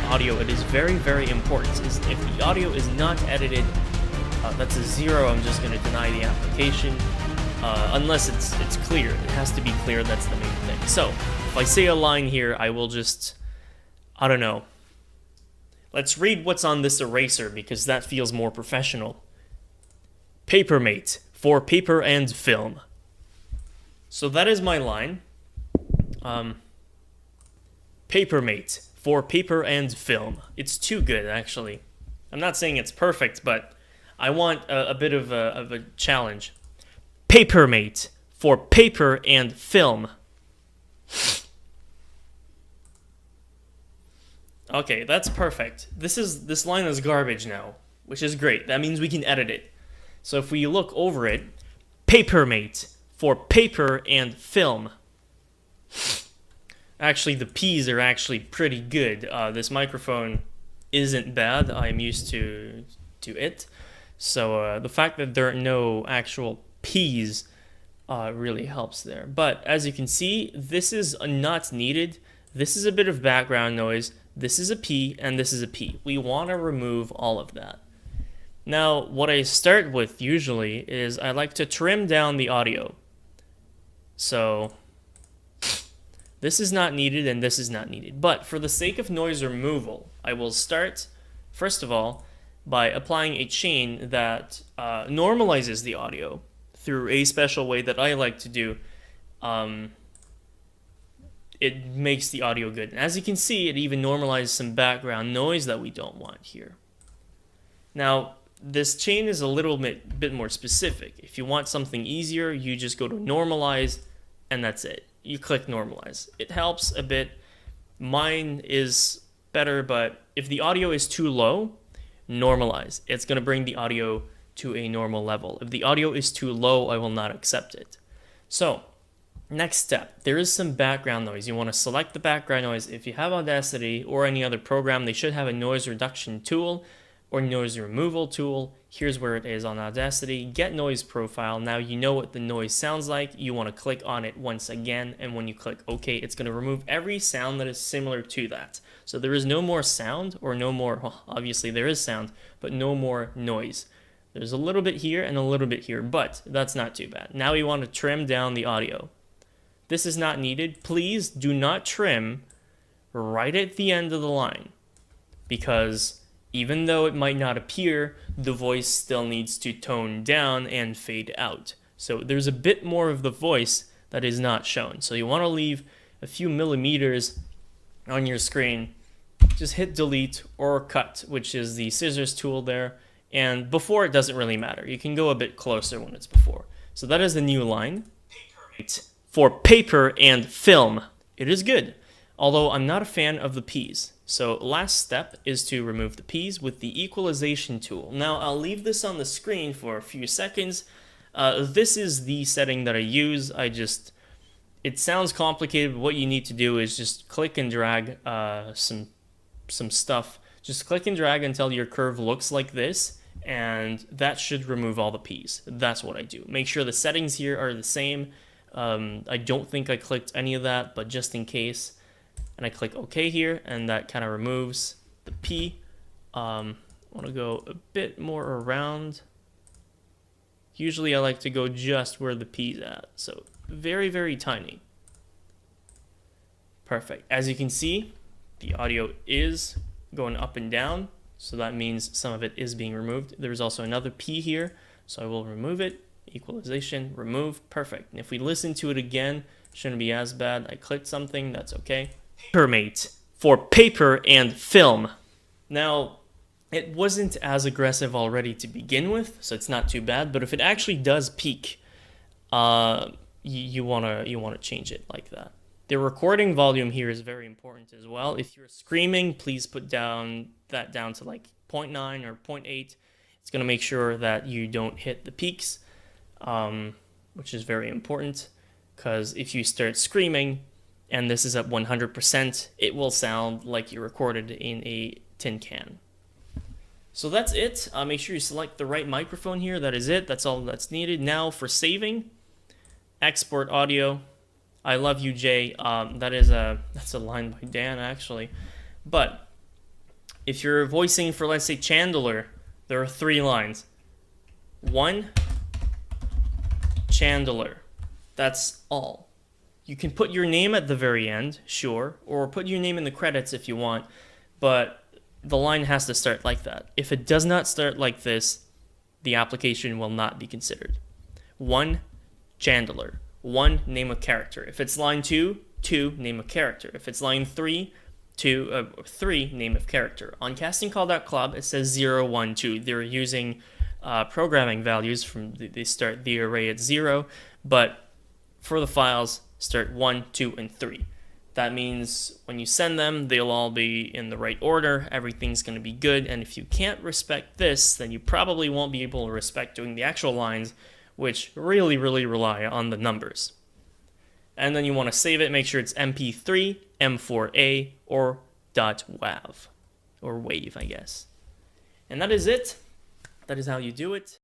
audio, it is very, very important. If the audio is not edited, that's a 0. I'm just going to deny the application, unless it's clear. It has to be clear. That's the main thing. So if I say a line here, I will just, I don't know. Let's read what's on this eraser because that feels more professional. Papermate for paper and film. So that is my line. Papermate for paper and film. It's too good, actually. I'm not saying it's perfect, but I want a bit of a challenge. Papermate for paper and film. Okay, that's perfect. This line is garbage now, which is great. That means we can edit it. So if we look over it, Papermate for paper and film. Actually, the P's are actually pretty good. This microphone isn't bad. I'm used to it. So the fact that there are no actual P's really helps there. But as you can see, this is not needed. This is a bit of background noise. This is a P and this is a P. We want to remove all of that. Now, what I start with usually is I like to trim down the audio. So this is not needed and this is not needed. But for the sake of noise removal, I will start, first of all, by applying a chain that normalizes the audio through a special way that I like to do. It makes the audio good. And as you can see, it even normalizes some background noise that we don't want here. Now, this chain is a little bit more specific. If you want something easier, you just go to normalize, and that's it. You click normalize. It helps a bit. Mine is better, but if the audio is too low, normalize. It's going to bring the audio to a normal level. If the audio is too low, I will not accept it. So, next step, there is some background noise. You want to select the background noise. If you have Audacity or any other program, they should have a noise reduction tool or noise removal tool. Here's where it is on Audacity. Get noise profile. Now you know what the noise sounds like. You want to click on it once again, and when you click OK, it's going to remove every sound that is similar to that. So there is no more sound or no more, well, obviously there is sound, but no more noise. There's a little bit here and a little bit here, but that's not too bad. Now we want to trim down the audio. This is not needed. Please do not trim right at the end of the line, because even though it might not appear, the voice still needs to tone down and fade out. So there's a bit more of the voice that is not shown. So you want to leave a few millimeters on your screen. Just hit delete or cut, which is the scissors tool there. And before, it doesn't really matter. You can go a bit closer when it's before. So that is the new line. For paper and film. It is good, although I'm not a fan of the P's. So last step is to remove the P's with the equalization tool. Now I'll leave this on the screen for a few seconds. This is the setting that I use. It sounds complicated, but what you need to do is just click and drag some stuff. Just click and drag until your curve looks like this, and that should remove all the P's. That's what I do. Make sure the settings here are the same. I don't think I clicked any of that, but just in case. And I click OK here, and that kind of removes the P. I want to go a bit more around. Usually I like to go just where the P's at, so very, very tiny. Perfect. As you can see, the audio is going up and down, so that means some of it is being removed. There's also another P here, so I will remove it. Equalization, remove, perfect. And if we listen to it again, shouldn't be as bad. I clicked something, that's okay. Papermate for paper and film. Now, it wasn't as aggressive already to begin with, so it's not too bad, but if it actually does peak, you wanna change it like that. The recording volume here is very important as well. If you're screaming, please put that down to like 0.9 or 0.8. It's gonna make sure that you don't hit the peaks, which is very important, because if you start screaming and this is at 100%, it will sound like you recorded in a tin can. So that's it. Make sure you select the right microphone here. That is it. That's all that's needed. Now for saving, export audio. I love you, Jay. That's a line by Dan, actually. But If you're voicing for, let's say, Chandler, there are 3 lines. 1, Chandler. That's all. You can put your name at the very end, sure, or put your name in the credits if you want, but the line has to start like that. If it does not start like this, the application will not be considered. 1, Chandler. 1, name of character. If it's line 2, 2, name of character. If it's line 3, 3, name of character. On castingcall.club, it says 0, 1, 2. They're using programming values from they start the array at 0, but for the files, start 1, 2, and 3. That means when you send them, they'll all be in the right order. Everything's going to be good. And if you can't respect this, then you probably won't be able to respect doing the actual lines, which really, really rely on the numbers. And then you want to save it. Make sure it's MP3, M4A, or .wav, or wave, I guess. And that is it. That is how you do it.